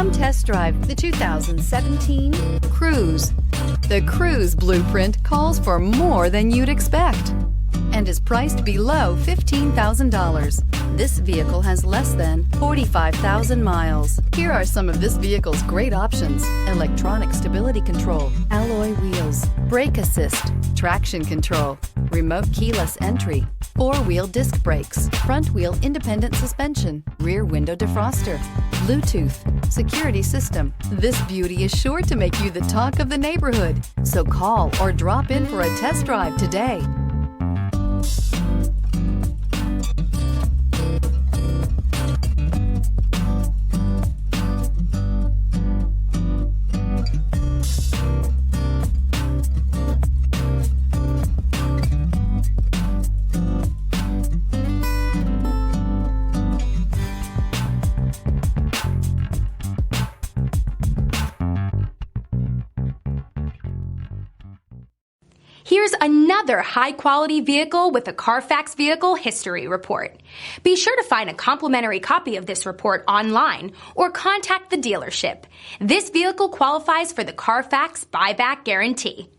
Come test drive the 2017 Cruze. The Cruze blueprint calls for more than you'd expect and is priced below $15,000. This vehicle has less than 45,000 miles. Here are some of this vehicle's great options: electronic stability control, alloy wheels, brake assist, traction control, remote keyless entry, four-wheel disc brakes, front-wheel independent suspension, rear window defroster, Bluetooth, security system. This beauty is sure to make you the talk of the neighborhood. So call or drop in for a test drive today. Here's another high-quality vehicle with a Carfax Vehicle History Report. Be sure to find a complimentary copy of this report online or contact the dealership. This vehicle qualifies for the Carfax Buyback Guarantee.